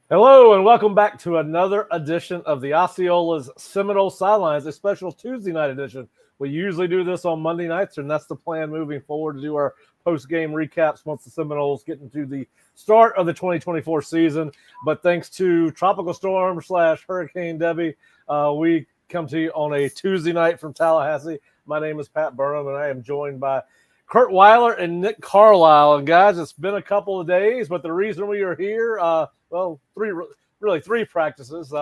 Hello and welcome back to another edition of the Osceola's Seminoles Sidelines, a special Tuesday night edition. We usually do this on Monday nights, and that's the plan moving forward to do our post-game recaps once the Seminoles get into the start of the 2024 season. But thanks to Tropical Storm / Hurricane Debbie, we come to you on a Tuesday night from Tallahassee. My name is Pat Burnham, and I am joined by Kurt Weiler and Nick Carlisle. And guys, it's been a couple of days, but the reason we are here, three practices,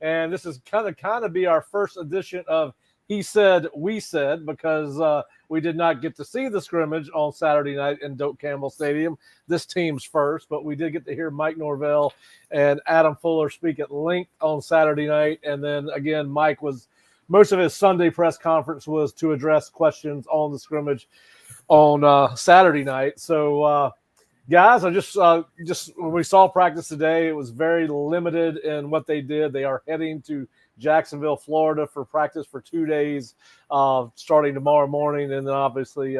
and this is kind of be our first edition of He Said, We Said, because we did not get to see the scrimmage on Saturday night in Doak Campbell Stadium. This team's first, but we did get to hear Mike Norvell and Adam Fuller speak at length on Saturday night, and then again, most of his Sunday press conference was to address questions on the scrimmage on Saturday night. So, guys, I just when we saw practice today, it was very limited in what they did. They are heading to Jacksonville, Florida for practice for 2 days, starting tomorrow morning. And then obviously,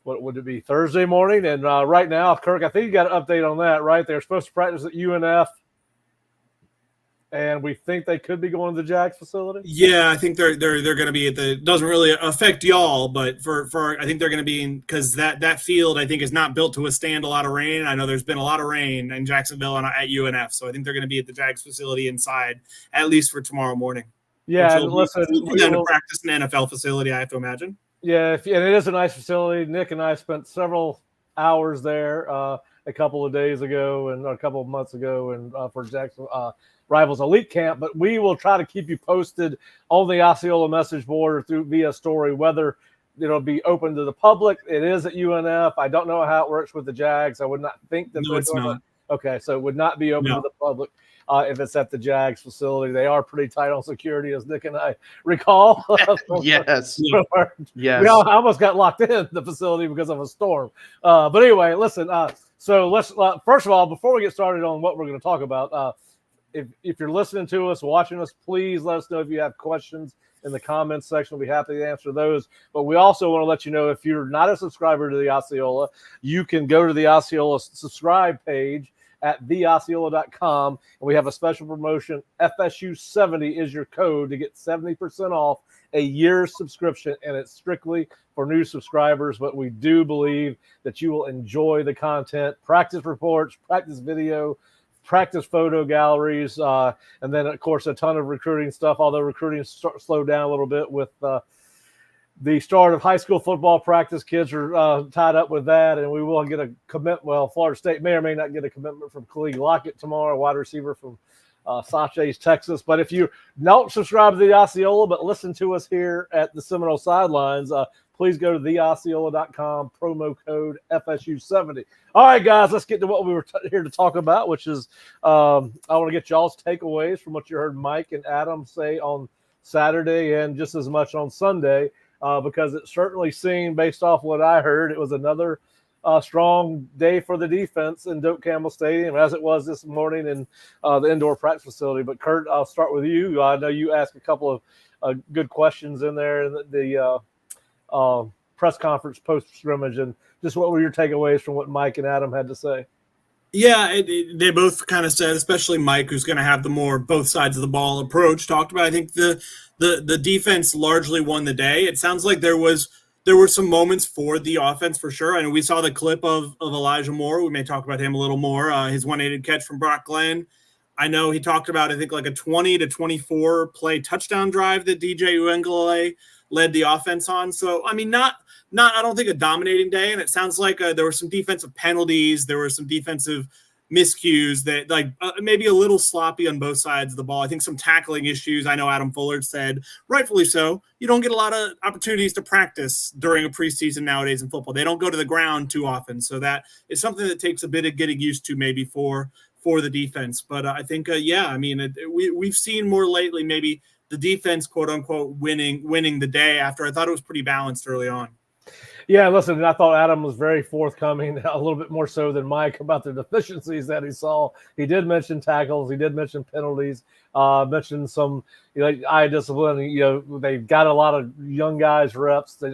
what would it be, Thursday morning? And right now, Kirk, I think you got an update on that, right? They're supposed to practice at UNF. And we think they could be going to the Jags facility. Yeah, I think they're going to be at the. Doesn't really affect y'all, but for I think they're going to be in, because that field I think is not built to withstand a lot of rain. I know there's been a lot of rain in Jacksonville and at UNF, so I think they're going to be at the Jags facility inside at least for tomorrow morning. Yeah, and listen, for them to practice an NFL facility, I have to imagine. Yeah, and it is a nice facility. Nick and I spent several hours there a couple of days ago and a couple of months ago, and for Jacksonville. Rivals Elite Camp, but we will try to keep you posted on the Osceola message board or via story, whether it'll be open to the public. It is at UNF. I don't know how it works with the Jags. I would not think that. No, it's not. Okay, so it would not be open to the public if it's at the Jags facility. They are pretty tight on security, as Nick and I recall. Yes. Yes. We almost got locked in the facility because of a storm. But anyway, listen. So let's first of all, before we get started on what we're going to talk about, if you're listening to us, watching us, please let us know if you have questions in the comments section. We'll be happy to answer those. But we also want to let you know, if you're not a subscriber to the Osceola, you can go to the Osceola subscribe page at theosceola.com. And we have a special promotion. FSU 70 is your code to get 70% off a year's subscription, and it's strictly for new subscribers. But we do believe that you will enjoy the content, practice reports, practice video, practice photo galleries, and then, of course, a ton of recruiting stuff, although recruiting slowed down a little bit with the start of high school football practice. Kids are tied up with that, and we will get a commitment. Well, Florida State may or may not get a commitment from Khalid Lockett tomorrow, wide receiver from Sachets, Texas. But if you don't subscribe to the Osceola but listen to us here at the Seminole Sidelines, please go to theosceola.com, promo code FSU70. All right, guys, let's get to what we were here to talk about, which is I want to get y'all's takeaways from what you heard Mike and Adam say on Saturday and just as much on Sunday, because it certainly seemed, based off what I heard, it was another strong day for the defense in Doak Campbell Stadium, as it was this morning in the indoor practice facility. But, Kurt, I'll start with you. I know you asked a couple of good questions in there in the press conference post-scrimmage, and just what were your takeaways from what Mike and Adam had to say? Yeah, they both kind of said, especially Mike, who's going to have the more both sides of the ball approach, talked about, I think, the defense largely won the day. It sounds like there were some moments for the offense for sure. I know we saw the clip of Elijah Moore. We may talk about him a little more. His one-handed catch from Brock Glenn. I know he talked about, I think, like a 20 to 24 play touchdown drive that DJ Uenglele led the offense on. So, I mean, not I don't think a dominating day. And it sounds like there were some defensive penalties. There were some defensive miscues that maybe a little sloppy on both sides of the ball. I think some tackling issues. I know Adam Fuller said, rightfully so, you don't get a lot of opportunities to practice during a preseason nowadays in football. They don't go to the ground too often. So that is something that takes a bit of getting used to maybe for the defense. But I think, we've seen more lately maybe the defense, quote unquote, winning the day after I thought it was pretty balanced early on. Yeah, listen, I thought Adam was very forthcoming, a little bit more so than Mike, about the deficiencies that he saw. He did mention tackles. He did mention penalties, mentioned some eye discipline. They've got a lot of young guys reps. It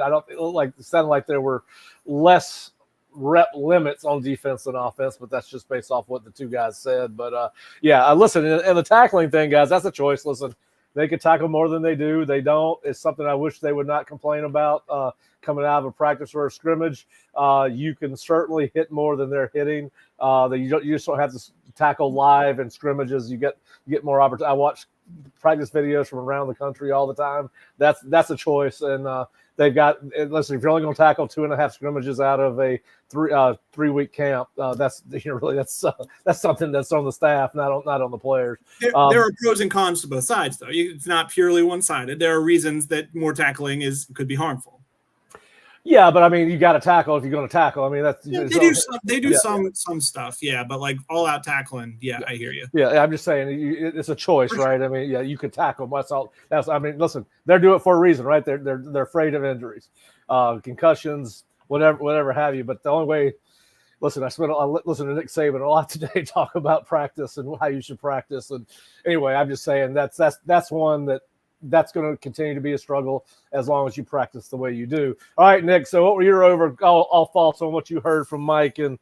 sounded like there were less rep limits on defense and offense, but that's just based off what the two guys said. But listen, and the tackling thing, guys, that's a choice. Listen, they could tackle more than they do. They don't. It's something I wish they would not complain about coming out of a practice or a scrimmage. You can certainly hit more than they're hitting. You just don't have to tackle live in scrimmages. You get more opportunity. I watch practice videos from around the country all the time. That's a choice, and they've got. Listen, if you're only going to tackle 2.5 scrimmages out of a 3-week camp, that's something that's on the staff, not on the players. There are pros and cons to both sides, though. It's not purely one-sided. There are reasons that more tackling could be harmful. Yeah, but I mean, you got to tackle if you're going to tackle. I mean, they do some stuff, yeah, but like all out tackling, yeah, I hear you. Yeah, I'm just saying it's a choice, right? I mean, yeah, you could tackle. That's all. I mean, listen, they're doing it for a reason, right? They're afraid of injuries, concussions, whatever have you. But the only way, listen, I listened to Nick Saban a lot today talk about practice and how you should practice. And anyway, I'm just saying that's one that's going to continue to be a struggle as long as you practice the way you do. All right, Nick. So what were your all thoughts on what you heard from Mike and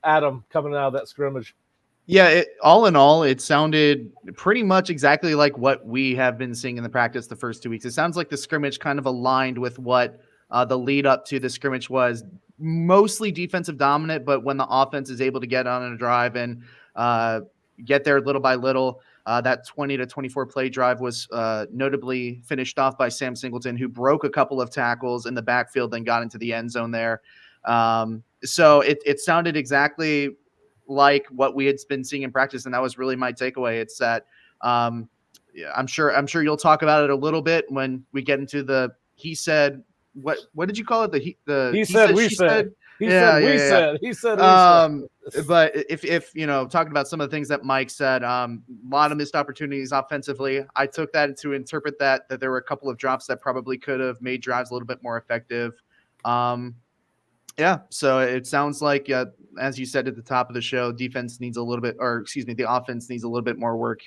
Adam coming out of that scrimmage? Yeah, all in all, it sounded pretty much exactly like what we have been seeing in the practice the first 2 weeks. It sounds like the scrimmage kind of aligned with what the lead up to the scrimmage was, mostly defensive dominant, but when the offense is able to get on a drive and get there little by little, that 20 to 24 play drive was notably finished off by Sam Singleton, who broke a couple of tackles in the backfield, then got into the end zone there. So it sounded exactly like what we had been seeing in practice, and that was really my takeaway. It's that I'm sure you'll talk about it a little bit when we get into the he said. What did you call it? He said we said. He said we said. But if talking about some of the things that Mike said, a lot of missed opportunities offensively. I took that to interpret that there were a couple of drops that probably could have made drives a little bit more effective. So it sounds like, as you said at the top of the show, the offense needs a little bit more work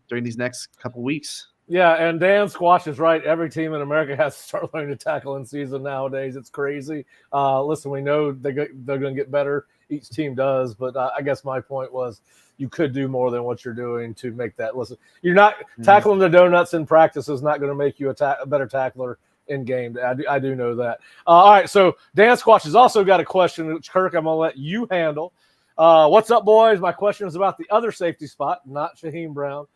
during these next couple weeks. Yeah, and Dan Squash is right. Every team in America has to start learning to tackle in season nowadays. It's crazy. Listen, we know they're going to get better. Each team does, but I guess my point was you could do more than what you're doing to make that. Listen, you're not tackling the donuts in practice is not going to make you a better tackler in game. I do know that. All right, so Dan Squash has also got a question, which, Kirk, I'm going to let you handle. What's up, boys? My question is about the other safety spot, not Shaheem Brown.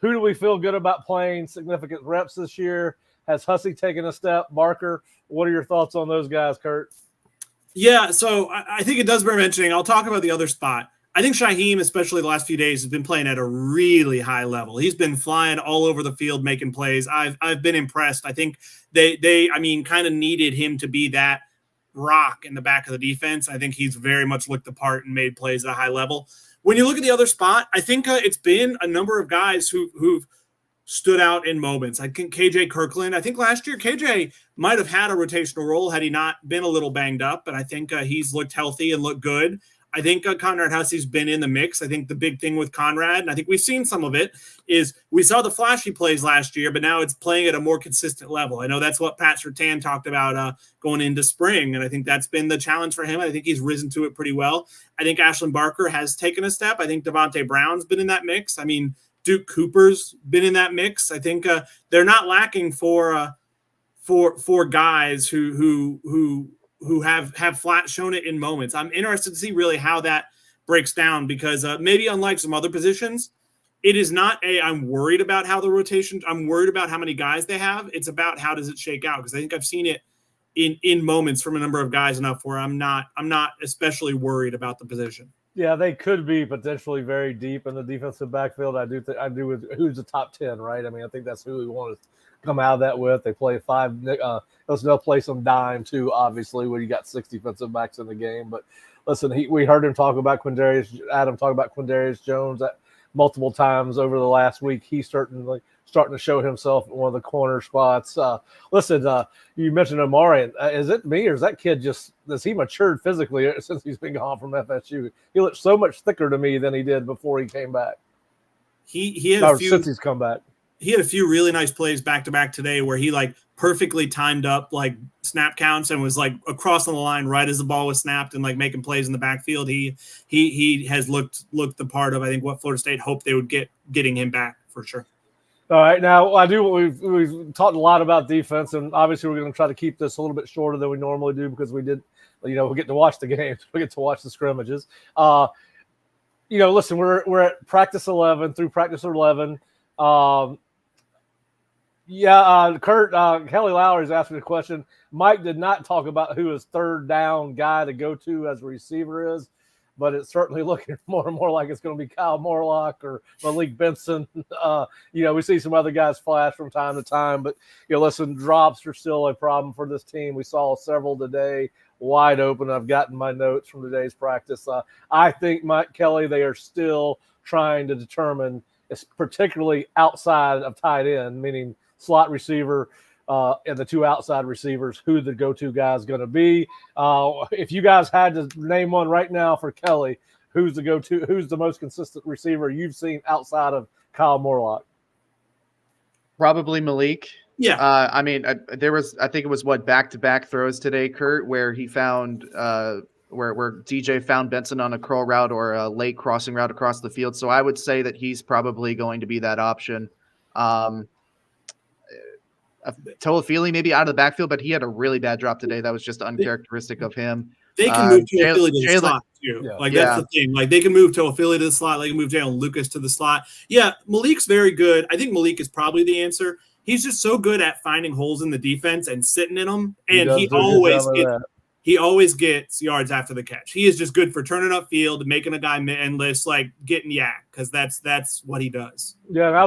Who do we feel good about playing significant reps this year? Has Hussey taken a step? Barker, what are your thoughts on those guys, Kurt? Yeah, so I think it does bear mentioning. I'll talk about the other spot. I think Shaheem, especially the last few days, has been playing at a really high level. He's been flying all over the field, making plays. I've been impressed. I think they kind of needed him to be that rock in the back of the defense. I think he's very much looked the part and made plays at a high level. When you look at the other spot, I think it's been a number of guys who've stood out in moments. I think KJ Kirkland. I think last year KJ might have had a rotational role had he not been a little banged up, but I think he's looked healthy and looked good. I think Conrad Hussey's been in the mix. I think the big thing with Conrad, and I think we've seen some of it, is we saw the flashy plays last year, but now it's playing at a more consistent level. I know that's what Pat Surtain talked about going into spring, and I think that's been the challenge for him. I think he's risen to it pretty well. I think Ashlyn Barker has taken a step. I think Devontae Brown's been in that mix. I mean, Duke Cooper's been in that mix. I think they're not lacking for guys who have flat shown it in moments. I'm interested to see really how that breaks down because maybe unlike some other positions, it is not I'm worried about how the rotation. I'm worried about how many guys they have. It's about how does it shake out because I think I've seen it in moments from a number of guys enough where I'm not especially worried about the position. Yeah, they could be potentially very deep in the defensive backfield. I do with who's the top 10, right? I mean, I think that's who we want to come out of that with. They play five. They'll play some dime too, obviously, when you got 6 defensive backs in the game. But listen, we heard him talk about Adam talk about Quindarius Jones multiple times over the last week. He's starting to show himself in one of the corner spots. Listen, you mentioned Omari. Is it me or is that kid has he matured physically since he's been gone from FSU? He looks so much thicker to me than he did before he came back. He had a few since he's come back. he had a few really nice plays back to back today where he like perfectly timed up like snap counts and was like across the line right as the ball was snapped and like making plays in the backfield. He has looked the part of, I think, what Florida State hoped they would getting him back for sure. All right, now we've talked a lot about defense, and obviously we're going to try to keep this a little bit shorter than we normally do because we get to watch the games, we get to watch the scrimmages. Listen, we're at practice 11 through practice 11. Kurt, Kelly Lowry's asking a question. Mike did not talk about who his third down guy to go to as a receiver is, but it's certainly looking more and more like it's going to be Kyle Morlock or Malik Benson. We see some other guys flash from time to time, but, listen, drops are still a problem for this team. We saw several today wide open. I've gotten my notes from today's practice. I think Mike Kelly, they are still trying to determine, particularly outside of tight end, meaning slot receiver, and the two outside receivers, who the go-to guy is going to be. If you guys had to name one right now for Kelly, who's the most consistent receiver you've seen outside of Kyle Morlock? Probably Malik. Yeah. I think it was back-to-back throws today, Kurt, where he found where DJ found Benson on a curl route or a late crossing route across the field. So I would say that he's probably going to be that option. Toafili maybe out of the backfield, but he had a really bad drop today. That was just uncharacteristic of him. They can move Toafili to the slot too. Yeah. That's the thing. Like they can move Toafili to the slot. They can move Jalen Lucas to the slot. Yeah, Malik's very good. I think Malik is probably the answer. He's just so good at finding holes in the defense and sitting in them, and he always gets yards after the catch. He is just good for turning up field, making a guy endless, like getting yak, because that's what he does. Yeah, I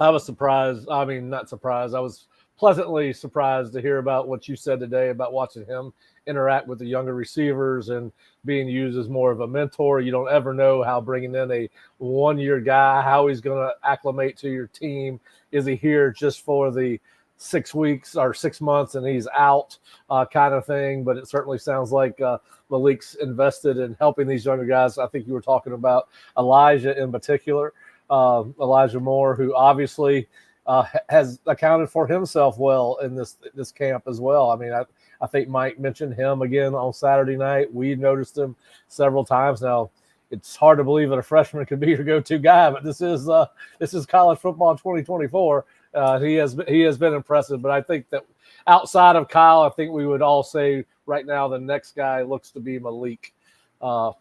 was surprised. I mean, not surprised. I was pleasantly surprised to hear about what you said today about watching him interact with the younger receivers and being used as more of a mentor. You don't ever know how bringing in a one-year guy, how he's going to acclimate to your team. Is he here just for the 6 weeks or 6 months and he's out kind of thing? But it certainly sounds like Malik's invested in helping these younger guys. I think you were talking about Elijah in particular. Elijah Moore, who obviously has accounted for himself well in this camp as well. I mean, I think Mike mentioned him again on Saturday night. We noticed him several times now. It's hard to believe that a freshman could be your go-to guy, but this is college football in 2024. He has been impressive, but I think that outside of Kyle, I think we would all say right now the next guy looks to be Malik, Kelly,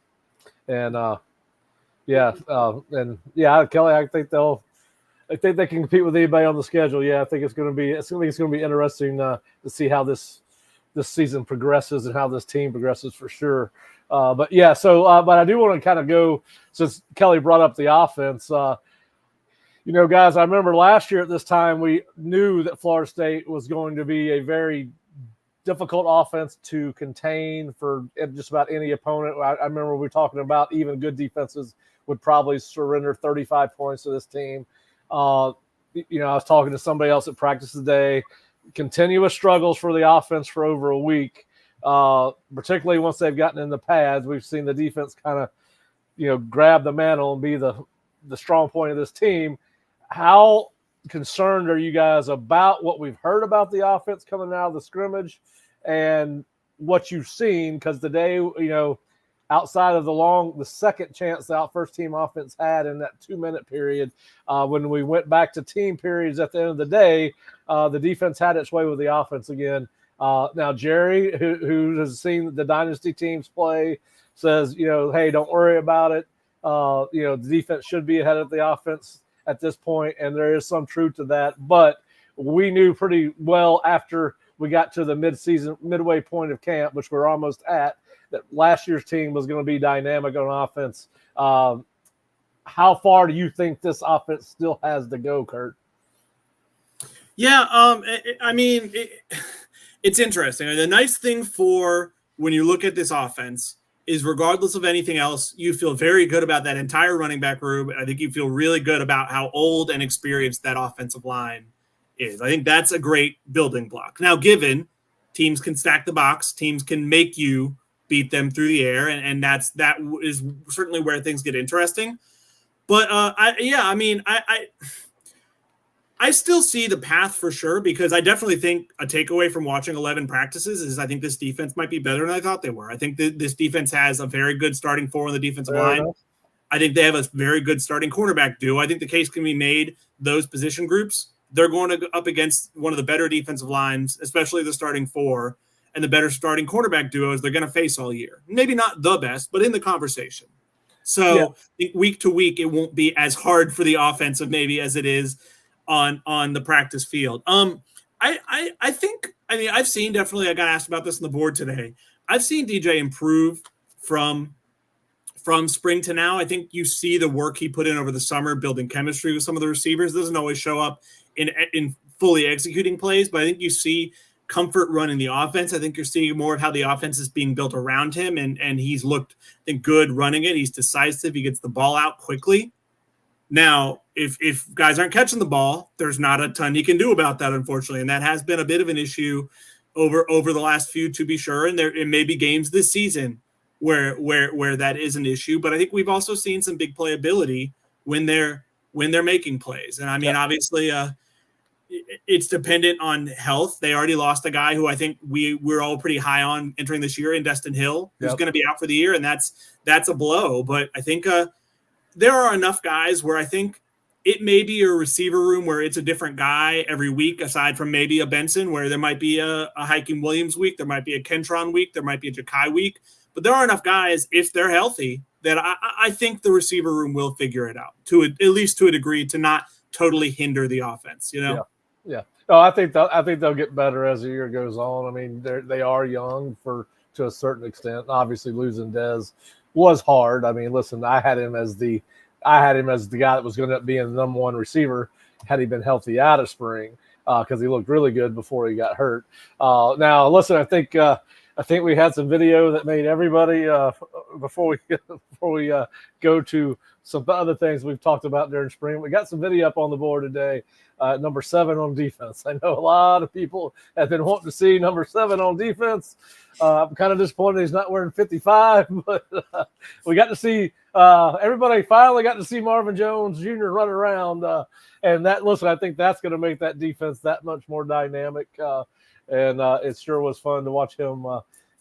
I think they can compete with anybody on the schedule. Yeah, I think it's going to be interesting to see how this season progresses and how this team progresses for sure. But I do want to kind of go, since Kelly brought up the offense. Guys, I remember last year at this time we knew that Florida State was going to be a very difficult offense to contain for just about any opponent. I remember we were talking about even good defenses would probably surrender 35 points to this team. I was talking to somebody else at practice today. Continuous struggles for the offense for over a week, particularly once they've gotten in the pads. We've seen the defense kind of, grab the mantle and be the strong point of this team. How concerned are you guys about what we've heard about the offense coming out of the scrimmage and what you've seen? Because today, outside of the second chance that first team offense had in that 2-minute period, when we went back to team periods at the end of the day, the defense had its way with the offense again. Now, Jerry, who has seen the dynasty teams play, says, hey, don't worry about it. The defense should be ahead of the offense at this point, and there is some truth to that. But we knew pretty well after we got to the midway point of camp, which we're almost at, that last year's team was going to be dynamic on offense. How far do you think this offense still has to go, Kurt? Yeah, it's interesting. The nice thing for when you look at this offense is regardless of anything else, you feel very good about that entire running back room. I think you feel really good about how old and experienced that offensive line is. I think that's a great building block. Now, given teams can stack the box, teams can make you beat them through the air, and that is certainly where things get interesting. But I still see the path for sure, because I definitely think a takeaway from watching 11 practices is I think this defense might be better than I thought they were. I think that this defense has a very good starting four on the defensive line. I think they have a very good starting cornerback duo. I think the case can be made those position groups, they're going to go up against one of the better defensive lines, especially the starting four, and the better starting cornerback duos they're going to face all year. Maybe not the best, but in the conversation. So week to week, it won't be as hard for the offensive maybe as it is on the practice field. I think, I mean, I've seen definitely, I got asked about this on the board today. I've seen DJ improve from spring to now. I think you see the work he put in over the summer, building chemistry with some of the receivers. It doesn't always show up in fully executing plays, but I think you see comfort running the offense. I think you're seeing more of how the offense is being built around him, and he's looked, I think, good running it. He's decisive. He gets the ball out quickly. Now, if guys aren't catching the ball, there's not a ton he can do about that, unfortunately, and that has been a bit of an issue over the last few, to be sure. And it may be games this season where that is an issue, but I think we've also seen some big playability when they're making plays. And I mean, obviously, it's dependent on health. They already lost a guy who I think we're all pretty high on entering this year in Destin Hill, who's going to be out for the year, and that's a blow. But I think there are enough guys where I think it may be a receiver room where it's a different guy every week, aside from maybe a Benson, where there might be a Hakeem Williams week, there might be a Kentron week, there might be a Ja'Kai week. But there are enough guys, if they're healthy, that I think the receiver room will figure it out, at least to a degree, to not totally hinder the offense. You know? Yeah. No, I think they'll get better as the year goes on. I mean, they are young to a certain extent. Obviously, losing Dez was hard. I mean, listen, I had him as the guy that was going to end up being the number one receiver had he been healthy out of spring, because he looked really good before he got hurt. Now, listen, I think we had some video that made everybody before we go to some other things we've talked about during spring. We got some video up on the board today. Number 7 on defense. I know a lot of people have been wanting to see number 7 on defense. I'm kind of disappointed he's not wearing 55, but we got to see everybody finally got to see Marvin Jones Jr. run around. And I think that's going to make that defense that much more dynamic. And it sure was fun to watch him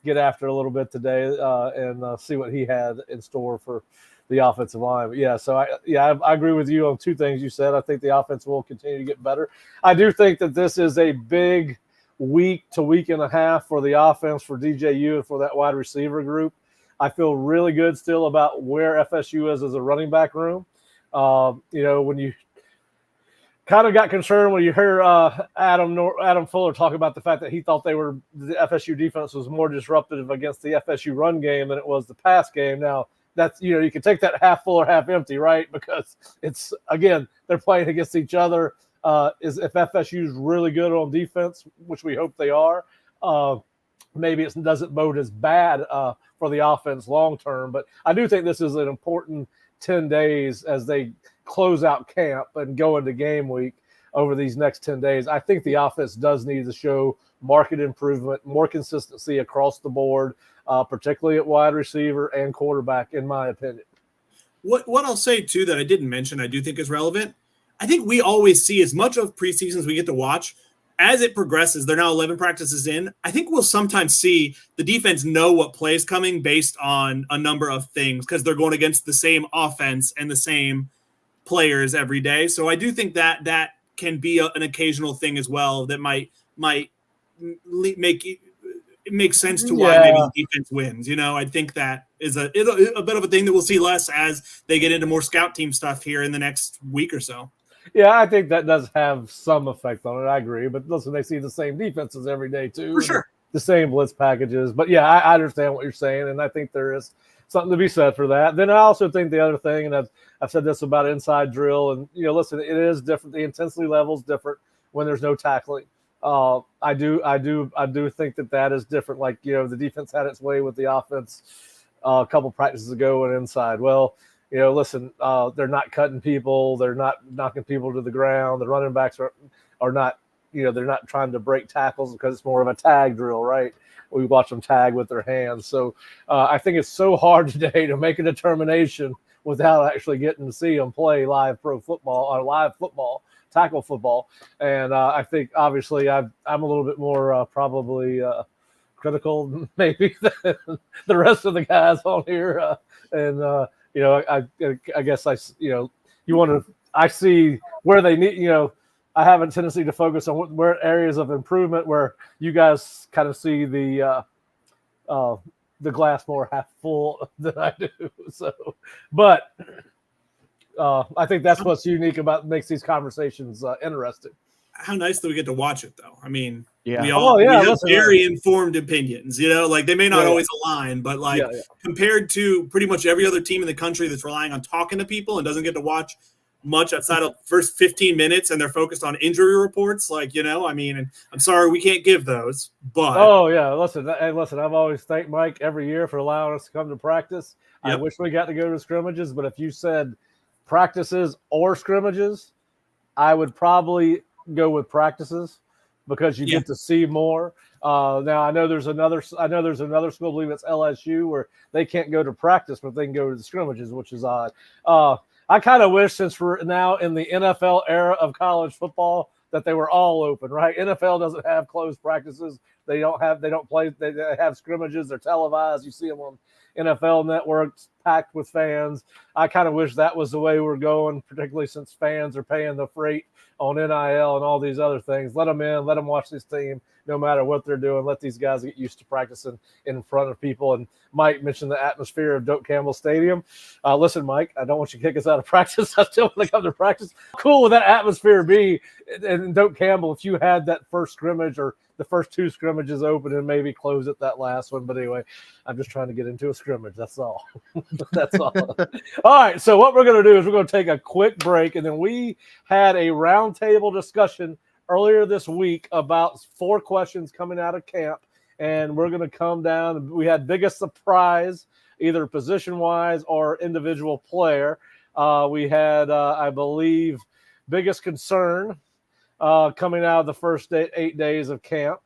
get after a little bit today and see what he had in store for the offensive line. But so I agree with you on two things you said. I think the offense will continue to get better. I do think that this is a big week to week and a half for the offense, for DJU, and for that wide receiver group. I feel really good still about where FSU is as a running back room. When you kind of got concerned when you heard Adam Fuller talk about the fact that he thought the FSU defense was more disruptive against the FSU run game than it was the pass game. Now, that's, you can take that half full or half empty, right? Because it's, again, they're playing against each other. If FSU is really good on defense, which we hope they are, maybe it doesn't bode as bad for the offense long term. But I do think this is an important 10 days as they close out camp and go into game week over these next 10 days. I think the offense does need to show market improvement, more consistency across the board, particularly at wide receiver and quarterback, in my opinion. What I'll say, too, that I didn't mention, I do think is relevant. I think we always see, as much of preseason as we get to watch, as it progresses, they're now 11 practices in, I think we'll sometimes see the defense know what play is coming based on a number of things, because they're going against the same offense and the same players every day. So I do think that can be an occasional thing as well that might make it makes sense to why maybe the defense wins. I think that is a bit of a thing that we'll see less as they get into more scout team stuff here in the next week or so. Yeah, I think that does have some effect on it. I agree. But listen, they see the same defenses every day too. For sure. The same blitz packages. But I understand what you're saying, and I think there is something to be said for that. Then I also think the other thing, and I've said this about inside drill, and listen, it is different. The intensity level is different when there's no tackling. I do think that is different. Like, the defense had its way with the offense a couple practices ago and inside. Well, listen, they're not cutting people. They're not knocking people to the ground. The running backs are not, they're not trying to break tackles because it's more of a tag drill, right? We watch them tag with their hands. So I think it's so hard today to make a determination without actually getting to see them play live pro football or live football tackle football. And I think obviously I'm a little bit more probably critical maybe than the rest of the guys on here. I guess I see where they need, I have a tendency to focus on where areas of improvement where you guys kind of see the glass more half full than I do. So, but I think that's what's unique makes these conversations interesting. How nice that we get to watch it, though. I mean, we have very informed opinions. Like they may not always align, but compared to pretty much every other team in the country that's relying on talking to people and doesn't get to watch much outside of first 15 minutes, and they're focused on injury reports. And I'm sorry we can't give those, but listen, I've always thanked Mike every year for allowing us to come to practice. Yep. I wish we got to go to scrimmages, but if you said practices or scrimmages, I would probably go with practices because you get to see more. Now I know there's another school, I believe it's LSU, where they can't go to practice, but they can go to the scrimmages, which is odd. I kind of wish, since we're now in the NFL era of college football, that they were all open, right? NFL doesn't have closed practices. They have scrimmages. They're televised. You see them on NFL networks, packed with fans. I kind of wish that was the way we're going, particularly since fans are paying the freight on NIL and all these other things. Let them in, let them watch this team, no matter what they're doing. Let these guys get used to practicing in front of people. And Mike mentioned the atmosphere of Doak Campbell Stadium. Listen, Mike, I don't want you to kick us out of practice. I still want to come to practice. How cool would that atmosphere be in Doak Campbell if you had that first scrimmage or the first two scrimmages open and maybe close at that last one? But anyway, I'm just trying to get into a scrimmage. That's all. That's all. All right. So what we're going to do is we're going to take a quick break, and then we had a roundtable discussion earlier this week about 4 questions coming out of camp, and we're going to come down. We had biggest surprise, either position-wise or individual player. We had, I believe, biggest concern coming out of the first 8 days of camp.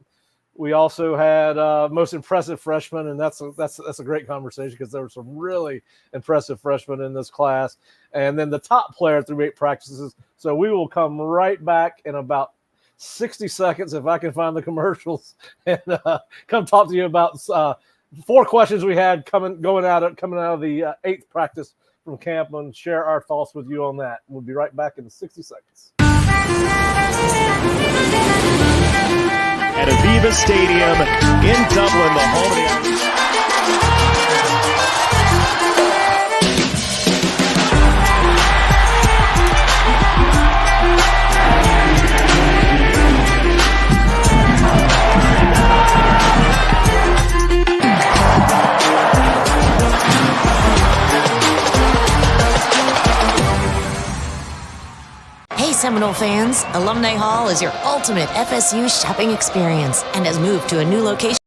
We also had most impressive freshmen, and that's a great conversation because there were some really impressive freshmen in this class. And then the top player through 8 practices. So we will come right back in about 60 seconds, if I can find the commercials, and come talk to you about 4 questions we had coming out of the 8th practice from camp, and share our thoughts with you on that. We'll be right back in 60 seconds. At Aviva Stadium in Dublin, the home of the Hey Seminole fans, Alumni Hall is your ultimate FSU shopping experience and has moved to a new location.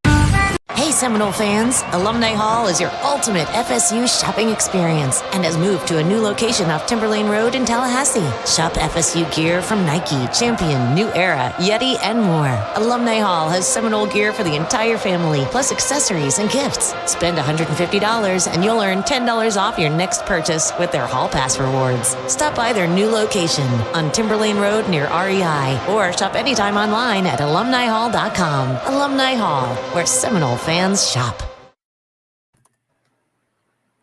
Hey Seminole fans, Alumni Hall is your ultimate FSU shopping experience and has moved to a new location off Timberlane Road in Tallahassee. Shop FSU gear from Nike, Champion, New Era, Yeti, and more. Alumni Hall has Seminole gear for the entire family, plus accessories and gifts. Spend $150 and you'll earn $10 off your next purchase with their Hall Pass rewards. Stop by their new location on Timberlane Road near REI, or shop anytime online at alumnihall.com. Alumni Hall, where Seminole fans shop.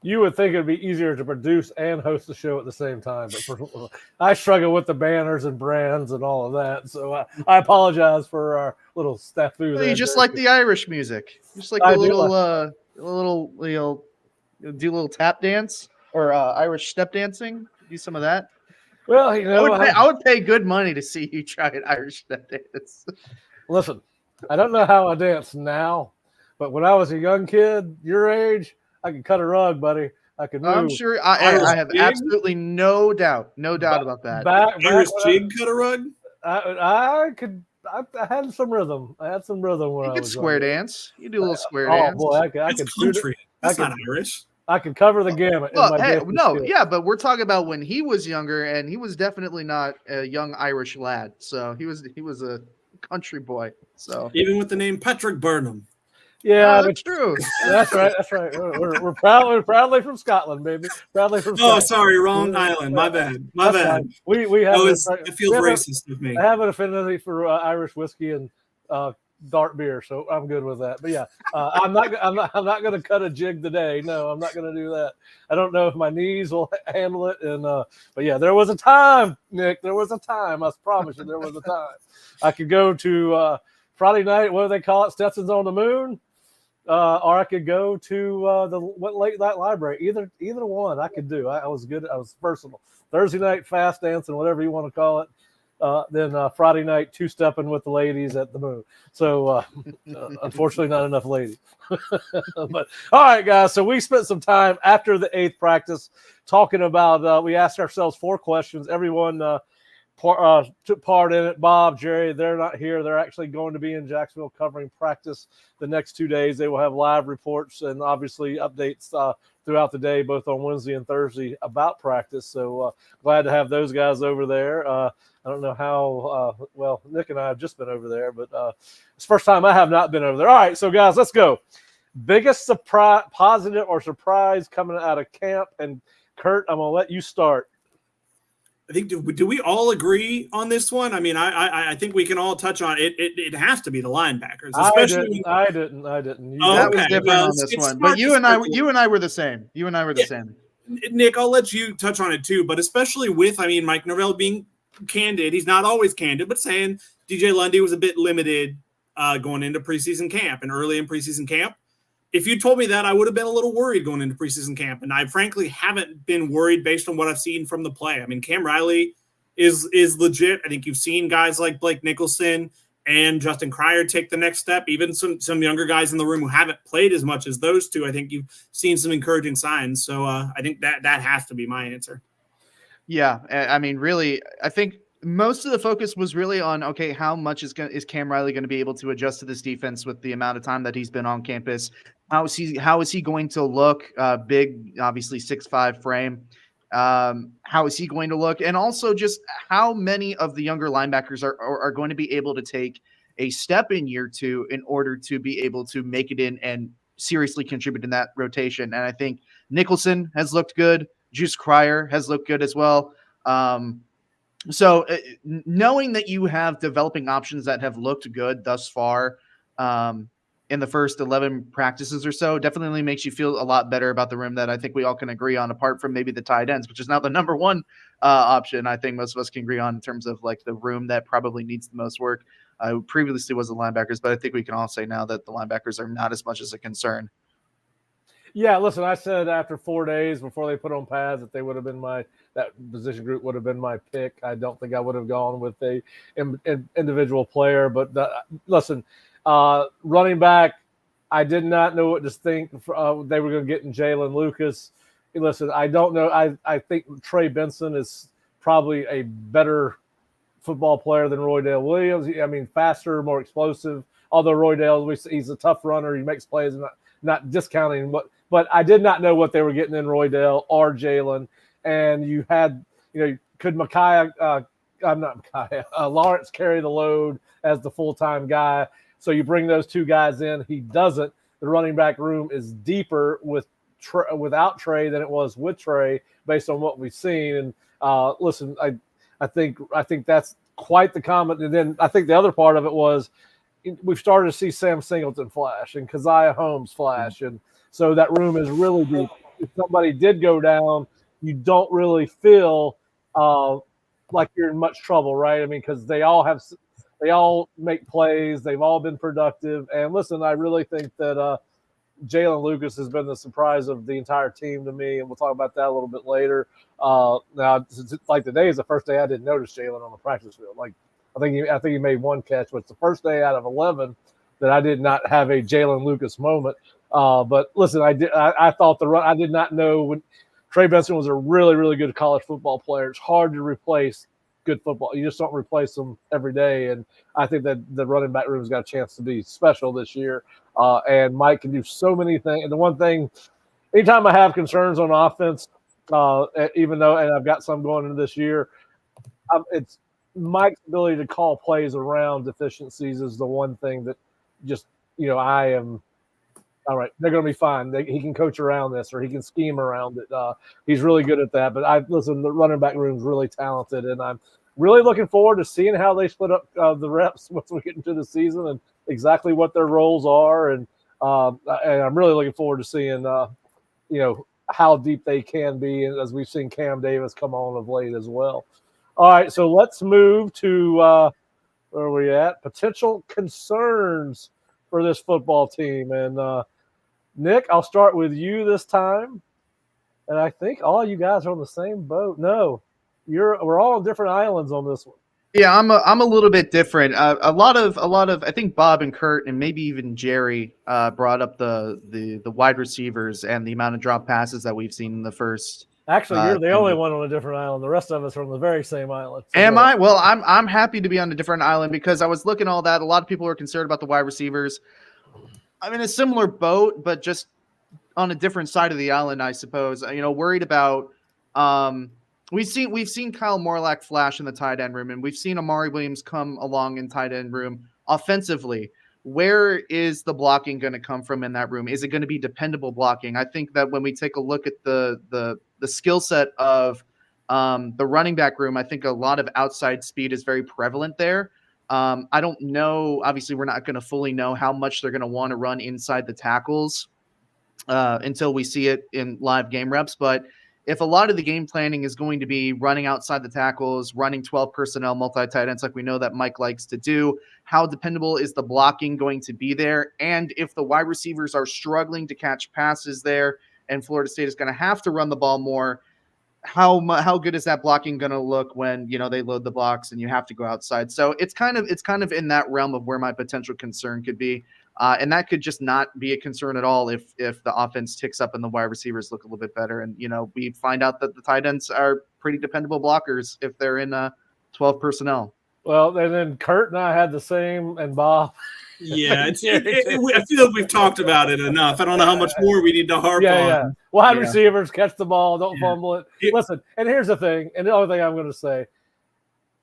You would think it'd be easier to produce and host the show at the same time, but I struggle with the banners and brands and all of that. So I apologize for our little snafu. Well, you just like the Irish music, just like do a little tap dance or Irish step dancing. Do some of that. Well, I would pay good money to see you try an Irish step dance. Listen, I don't know how I dance now, but when I was a young kid, your age, I could cut a rug, buddy. I could move. I'm sure I have absolutely no doubt about that. Irish jig cut a rug? I had some rhythm. I had some rhythm when I was You could square young. dance. You do a little square dance. Oh, boy, I could country. That's not Irish. I could cover the gamut. But we're talking about when he was younger, and he was definitely not a young Irish lad. So he was a country boy. So even with the name Patrick Burnham. Yeah, that's true. That's right. That's right. We're proudly from Scotland, baby. Proudly from Scotland. Sorry, wrong island. My bad. My That's bad. fine. We have It feels racist of me. I have an affinity for Irish whiskey and dark beer, so I'm good with that. But yeah, I'm not going to cut a jig today. No, I'm not going to do that. I don't know if my knees will handle it. And but yeah, there was a time, Nick. There was a time. I promise you, there was a time. I could go to Friday night. What do they call it? Stetson's on the Moon. Or I could go to the late night library. Either one I could do. I was good. I was versatile. Thursday night fast dancing, whatever you want to call it. Then Friday night two-stepping with the ladies at the Moon. So unfortunately, not enough ladies. But all right, guys. So we spent some time after the 8th practice talking about. We asked ourselves 4 questions. Everyone took part in it. Bob, Jerry, they're not here. They're actually going to be in Jacksonville covering practice the next 2 days. They will have live reports and obviously updates throughout the day, both on Wednesday and Thursday about practice. So glad to have those guys over there. I don't know how well Nick and I have just been over there, but it's the first time I have not been over there. All right, so guys, let's go. Biggest surprise, positive or surprise coming out of camp. And Kurt, I'm going to let you start. I think do we all agree on this one? I mean, I think we can all touch on it. It has to be the linebackers, especially. I didn't. That was different on this one, but you and I were the same. You and I were the same. Nick, I'll let you touch on it too, but especially with, Mike Norvell being candid. He's not always candid, but saying DJ Lundy was a bit limited going into preseason camp and early in preseason camp. If you told me that, I would have been a little worried going into preseason camp. And I frankly haven't been worried based on what I've seen from the play. I mean, Cam Riley is legit. I think you've seen guys like Blake Nicholson and Justin Cryer take the next step. Even some younger guys in the room who haven't played as much as those two. I think you've seen some encouraging signs. So I think that has to be my answer. Yeah. I mean, really, I think most of the focus was really on, okay, how much is Cam Riley going to be able to adjust to this defense with the amount of time that he's been on campus? How is he going to look? Big, obviously 6'5" frame. How is he going to look? And also just how many of the younger linebackers are going to be able to take a step in year 2 in order to be able to make it in and seriously contribute in that rotation. And I think Nicholson has looked good. Juice Cryer has looked good as well. So knowing that you have developing options that have looked good thus far in the first 11 practices or so definitely makes you feel a lot better about the room that I think we all can agree on, apart from maybe the tight ends, which is now the number 1 option. I think most of us can agree on in terms of like the room that probably needs the most work. Previously was the linebackers, but I think we can all say now that the linebackers are not as much as a concern. Yeah, listen, I said after 4 days before they put on pads that they would have been that position group would have been my pick. I don't think I would have gone with a individual player, but listen, running back, I did not know what to think. They were going to get in Jalen Lucas. Listen, I don't know. I think Trey Benson is probably a better football player than Roydale Williams. I mean, faster, more explosive. Although Roydale, he's a tough runner. He makes plays. Not discounting, but I did not know what they were getting in Roydale or Jalen. And you had, could Lawrence carry the load as the full-time guy? So you bring those 2 guys in. He doesn't. The running back room is deeper without Trey than it was with Trey, based on what we've seen. And listen, I think that's quite the comment. And then I think the other part of it was we've started to see Sam Singleton flash and Keziah Holmes flash. And so that room is really deep. If somebody did go down, you don't really feel like you're in much trouble, right? I mean, because they all make plays. They've all been productive. And listen, I really think that Jalen Lucas has been the surprise of the entire team to me, and we'll talk about that a little bit later. Now, like today is the first day I didn't notice Jalen on the practice field. Like, I think he made 1 catch, but it's the first day out of 11 that I did not have a Jalen Lucas moment. But listen, I thought I did not know when Trey Benson was a really, really good college football player. It's hard to replace good football. You just don't replace them every day. And I think that the running back room's got a chance to be special this year. And Mike can do so many things. And the one thing, anytime I have concerns on offense, even though, and I've got some going into this year, it's Mike's ability to call plays around deficiencies is the one thing that just, I am all right, they're going to be fine. He can coach around this, or he can scheme around it. He's really good at that. But the running back room is really talented, and I'm really looking forward to seeing how they split up the reps once we get into the season and exactly what their roles are. And I'm really looking forward to seeing, how deep they can be, as we've seen Cam Davis come on of late as well. All right, so let's move to where are we at? Potential concerns for this football team. And Nick, I'll start with you this time. And I think all you guys are on the same boat. No, we're all on different islands on this one. Yeah, I'm a little bit different. A lot of I think Bob and Kurt and maybe even Jerry brought up the wide receivers and the amount of drop passes that we've seen in the first. Actually, you're the only one on a different island. The rest of us are on the very same island. So am I? Well, I'm happy to be on a different island because I was looking at all that. A lot of people were concerned about the wide receivers. I'm in a similar boat, but just on a different side of the island, I suppose. Worried about. We've seen Kyle Morlack flash in the tight end room, and we've seen Amari Williams come along in tight end room offensively. Where is the blocking going to come from in that room? Is it going to be dependable blocking? I think that when we take a look at the skill set of the running back room, I think a lot of outside speed is very prevalent there. I don't know. Obviously, we're not going to fully know how much they're going to want to run inside the tackles until we see it in live game reps, but if a lot of the game planning is going to be running outside the tackles, running 12 personnel, multi-tight ends like we know that Mike likes to do, how dependable is the blocking going to be there? And if the wide receivers are struggling to catch passes there and Florida State is going to have to run the ball more, how good is that blocking going to look when, they load the blocks and you have to go outside? So it's kind of in that realm of where my potential concern could be. And that could just not be a concern at all if the offense ticks up and the wide receivers look a little bit better. And, we find out that the tight ends are pretty dependable blockers if they're in 12 personnel. Well, and then Kurt and I had the same, and Bob. Yeah, I feel like we've talked about it enough. I don't know how much more we need to harp on. Yeah. Wide receivers, catch the ball, don't fumble it. Listen, and here's the thing, and the other thing I'm going to say.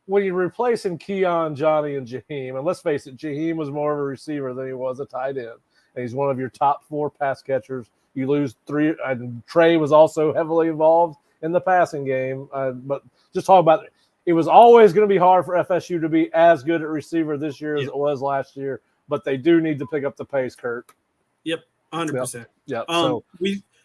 When you're replacing Keon, Johnny, and Jaheim, and let's face it, Jaheim was more of a receiver than he was a tight end, and he's one of your top 4 pass catchers. You lose 3, and Trey was also heavily involved in the passing game. But just talk about it was always going to be hard for FSU to be as good at receiver this year as it was last year, but they do need to pick up the pace, Kurt. Yep, 100%. Yep.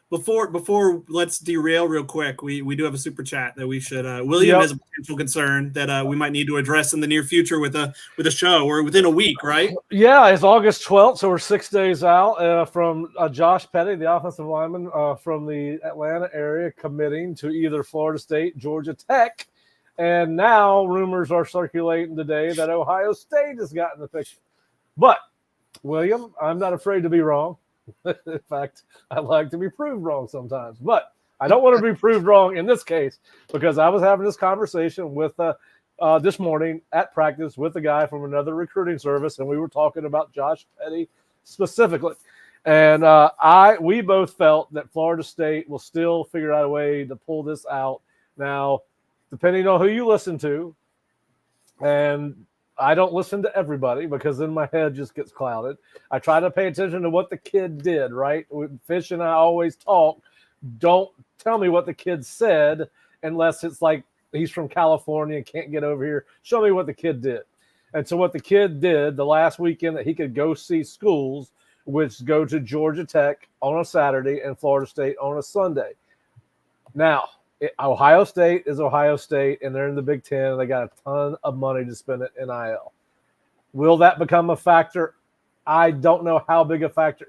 Before let's derail real quick. We do have a super chat that we should. William has a potential concern that we might need to address in the near future with a show or within a week, right? Yeah, it's August 12th, so we're 6 days out from Josh Petty, the offensive lineman from the Atlanta area, committing to either Florida State, Georgia Tech, and now rumors are circulating today that Ohio State has gotten the picture. But William, I'm not afraid to be wrong. In fact, I like to be proved wrong sometimes, but I don't want to be proved wrong in this case because I was having this conversation with this morning at practice with a guy from another recruiting service, and we were talking about Josh Petty specifically. And we both felt that Florida State will still figure out a way to pull this out. Now, depending on who you listen to, and I don't listen to everybody because then my head just gets clouded. I try to pay attention to what the kid did, right? Fish and I always talk. Don't tell me what the kid said unless it's like he's from California and can't get over here. Show me what the kid did. And so what the kid did the last weekend that he could go see schools, which go to Georgia Tech on a Saturday and Florida State on a Sunday. Now, Ohio State is Ohio State, and they're in the Big Ten, and they got a ton of money to spend at NIL. Will that become a factor? I don't know how big a factor.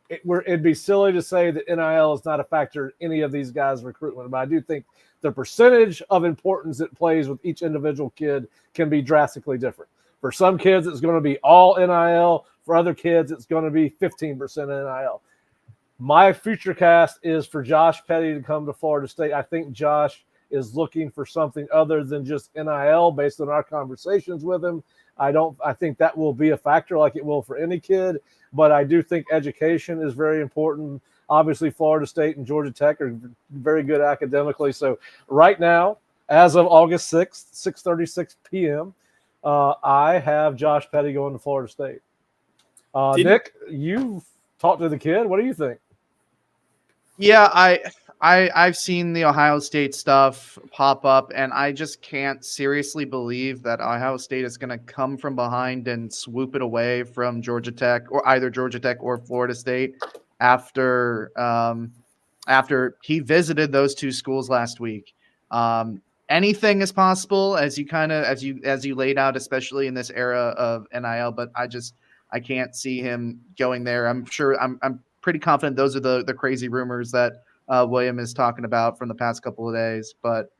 It'd be silly to say that NIL is not a factor in any of these guys' recruitment, but I do think the percentage of importance it plays with each individual kid can be drastically different. For some kids, it's going to be all NIL. For other kids, it's going to be 15% NIL. My future cast is for Josh Petty to come to Florida State. I think Josh is looking for something other than just NIL based on our conversations with him. I think that will be a factor like it will for any kid, but I do think education is very important. Obviously, Florida State and Georgia Tech are very good academically. So right now, as of August 6th, 6:36 p.m., I have Josh Petty going to Florida State. Nick, you've talk to the kid? What do you think? Yeah, I've seen the Ohio State stuff pop up, and I just can't seriously believe that Ohio State is going to come from behind and swoop it away from Georgia Tech, or either Georgia Tech or Florida State, after he visited those two schools last week. Anything is possible, as you laid out, especially in this era of NIL. But I can't see him going there. I'm pretty confident those are the crazy rumors that William is talking about from the past couple of days. But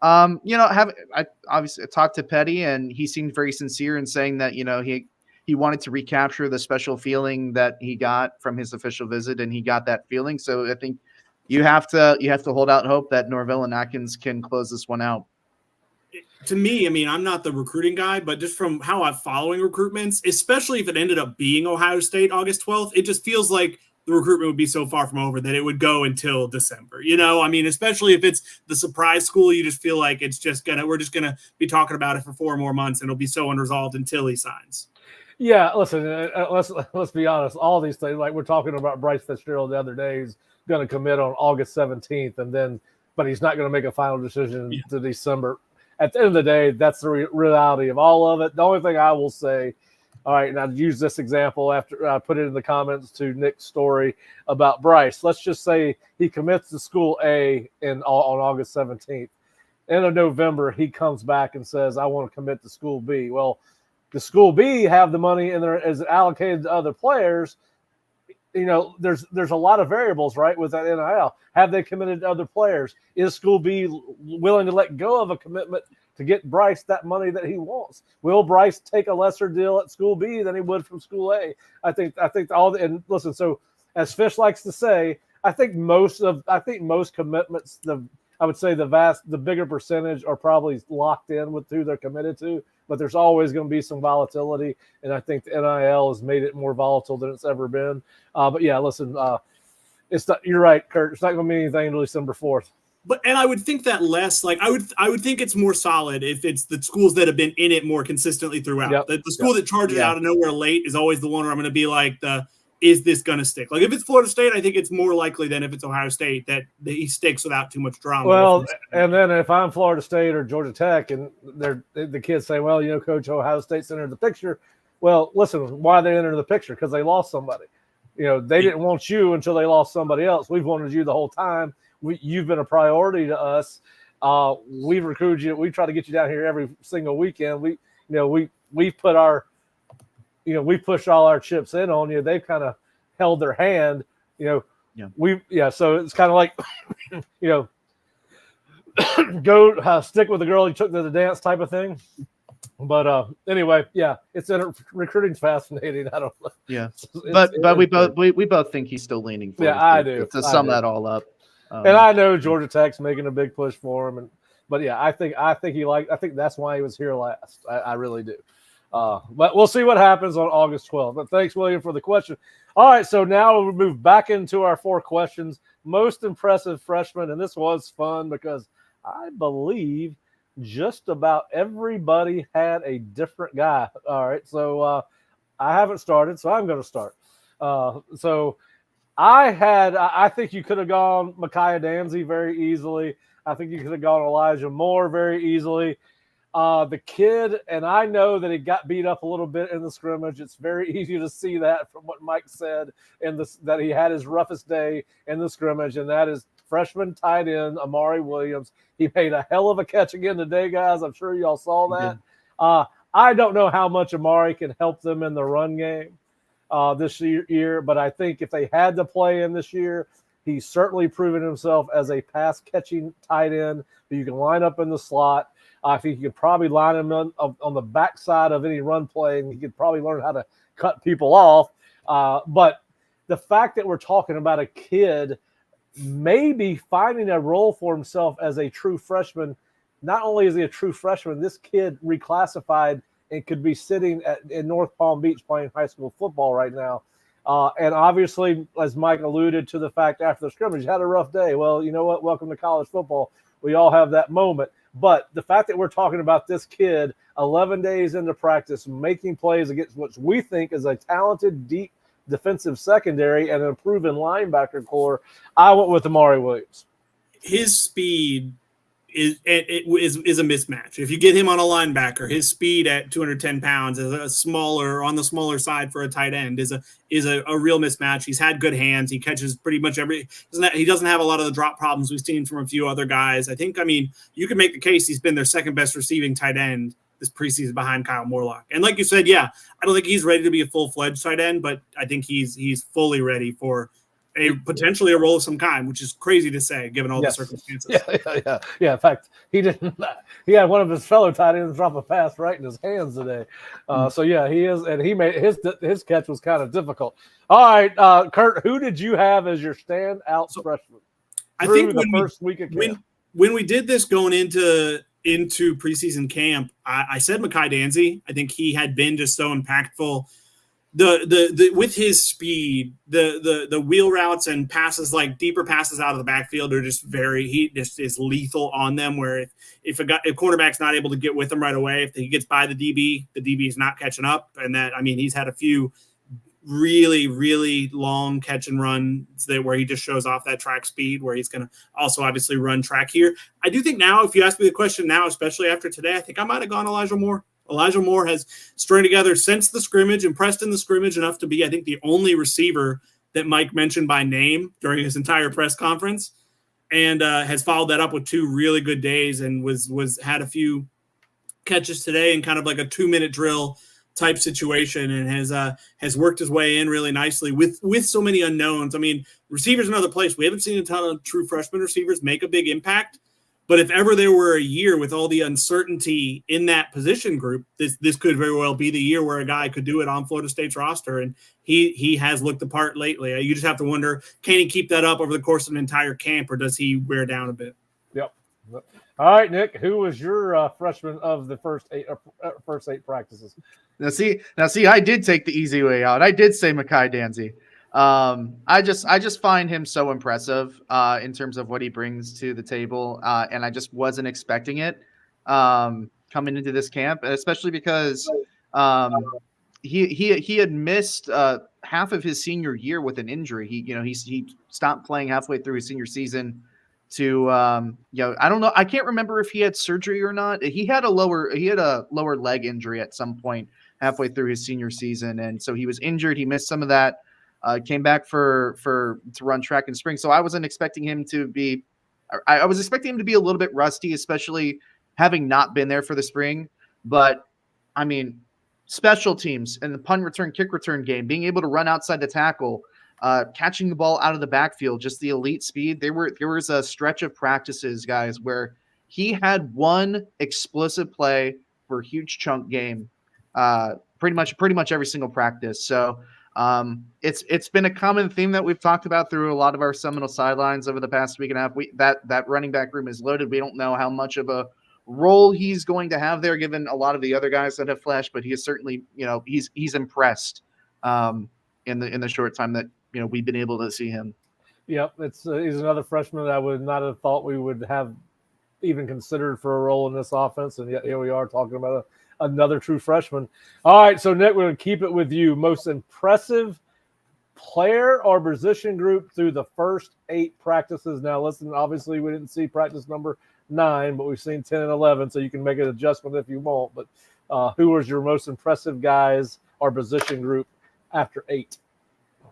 I obviously talked to Petty, and he seemed very sincere in saying that he wanted to recapture the special feeling that he got from his official visit, and he got that feeling. So I think you have to hold out hope that Norvell and Atkins can close this one out. To me, I mean, I'm not the recruiting guy, but just from how I'm following recruitments, especially if it ended up being Ohio State August 12th, it just feels like the recruitment would be so far from over that it would go until December. I mean, especially if it's the surprise school, you just feel like we're just gonna be talking about it for 4 more months, and it'll be so unresolved until he signs. Yeah, listen, let's be honest. All these things, like we're talking about Bryce Fitzgerald the other day, is going to commit on August 17th, but he's not going to make a final decision to December. At the end of the day, that's the reality of all of it. The only thing I will say, all right, and I'd use this example after I put it in the comments to Nick's story about Bryce. Let's just say he commits to school A on August 17th. End of November, he comes back and says, I want to commit to school B. Well, the school B have the money and there is allocated to other players. There's a lot of variables, right, with that NIL. Have they committed to other players? Is school B willing to let go of a commitment to get Bryce that money that he wants? Will Bryce take a lesser deal at school B than he would from school A? I think and listen, so as Fish likes to say, I think most commitments, I would say the bigger percentage are probably locked in with who they're committed to, but there's always going to be some volatility, and I think the NIL has made it more volatile than it's ever been. But yeah, listen, it's not. You're right, Kurt. It's not going to be anything until December 4th. And I would think that less, like I would think it's more solid if it's the schools that have been in it more consistently throughout. Yep. The school that charges out of nowhere late is always the one where I'm going to be like, is this going to stick? Like if it's Florida State, I think it's more likely than if it's Ohio State that he sticks without too much drama. Well, and then if I'm Florida State or Georgia Tech and the kids say, well, Coach, Ohio State's entered the picture. Well, listen, why they entered the picture? Because they lost somebody. They didn't want you until they lost somebody else. We've wanted you the whole time. You've been a priority to us. We've recruited you. We try to get you down here every single weekend. We put our we pushed all our chips in on you. They've kind of held their hand, So it's kind of like, go stick with the girl you took to the dance type of thing. But anyway, it's recruiting's fascinating. I don't know. Yeah, but we both think he's still leaning forward. Yeah, I do. To sum that all up, and I know Georgia Tech's making a big push for him, but I think that's why he was here last. I really do. But we'll see what happens on August 12th. But thanks, William, for the question. All right, so now we'll move back into our 4 questions. Most impressive freshman, and this was fun because I believe just about everybody had a different guy. All right, so I haven't started, so I'm going to start. So I think you could have gone Micaiah Danzy very easily. I think you could have gone Elijah Moore very easily. The kid, and I know that he got beat up a little bit in the scrimmage. It's very easy to see that from what Mike said that he had his roughest day in the scrimmage, and that is freshman tight end Amari Williams. He made a hell of a catch again today, guys. I'm sure y'all saw that. I don't know how much Amari can help them in the run game this year, but I think if they had to play him this year, he's certainly proven himself as a pass-catching tight end that you can line up in the slot. I think you could probably line him on the backside of any run play, and he could probably learn how to cut people off. But the fact that we're talking about a kid maybe finding a role for himself as a true freshman, not only is he a true freshman, this kid reclassified and could be sitting in North Palm Beach playing high school football right now. And obviously, as Mike alluded to the fact after the scrimmage, had a rough day. Well, you know what? Welcome to college football. We all have that moment. But the fact that we're talking about this kid 11 days into practice, making plays against what we think is a talented, deep defensive secondary and an improving linebacker core, I went with Amari Williams. His speed is a mismatch. If you get him on a linebacker, his speed at 210 pounds is on the smaller side for a tight end is a real mismatch. He's had good hands. He catches pretty much he doesn't have a lot of the drop problems we've seen from a few other guys. I mean, you can make the case he's been their second best receiving tight end this preseason behind Kyle Morlock. And like you said, yeah, I don't think he's ready to be a full-fledged tight end, but I think he's fully ready for potentially a role of some kind, which is crazy to say given all the circumstances. Yeah. In fact, he had one of his fellow tight ends drop a pass right in his hands today. So yeah, he is, and he made his catch was kind of difficult. All right, Kurt, who did you have as your standout freshman? I think the first week of camp. When we did this going into preseason camp, I said Mekhi Danzy. I think he had been just so impactful. The with his speed, the wheel routes and passes, like deeper passes out of the backfield, are just he just is lethal on them. Where if quarterback's not able to get with him right away, if he gets by the DB is not catching up. And he's had a few really, really long catch and runs where he just shows off that track speed, where he's going to also obviously run track here. I do think now, if you ask me the question now, especially after today, I think I might have gone Elijah Moore. Elijah Moore has strung together since the scrimmage, impressed in the scrimmage enough to be, I think, the only receiver that Mike mentioned by name during his entire press conference, and has followed that up with 2 really good days, and had a few catches today in kind of like a 2-minute drill type situation, and has worked his way in really nicely with so many unknowns. I mean, receivers another place. We haven't seen a ton of true freshman receivers make a big impact, but if ever there were a year with all the uncertainty in that position group, this could very well be the year where a guy could do it on Florida State's roster, and he has looked the part lately. You just have to wonder, can he keep that up over the course of an entire camp, or does he wear down a bit? Yep. All right, Nick, who was your freshman of the first 8 practices? Now see, I did take the easy way out. I did say Mekhi Danzy. I just find him so impressive in terms of what he brings to the table, and I just wasn't expecting it coming into this camp, especially because he had missed half of his senior year with an injury. He stopped playing halfway through his senior season to I don't know, I can't remember if he had surgery or not. He had a lower leg injury at some point halfway through his senior season, and so he was injured. He missed some of that. Came back to run track in spring. So I wasn't expecting him to be – I was expecting him to be a little bit rusty, especially having not been there for the spring. But, I mean, special teams and the punt return, kick return game, being able to run outside the tackle, catching the ball out of the backfield, just the elite speed. There was a stretch of practices, guys, where he had one explosive play for a huge chunk game pretty much every single practice. So – it's been a common theme that we've talked about through a lot of our Seminole sidelines over the past week and a half. That running back room is loaded. We don't know how much of a role he's going to have there, given a lot of the other guys that have flashed, but he is certainly, he's impressed in the short time that we've been able to see him. Yep, he's another freshman that I would not have thought we would have even considered for a role in this offense, and yet here we are talking about another true freshman. All right, so Nick, we're going to keep it with you. Most impressive player or position group through the first 8 practices. Now, listen, obviously we didn't see practice number 9, but we've seen 10 and 11, so you can make an adjustment if you want. But who was your most impressive guys or position group after 8?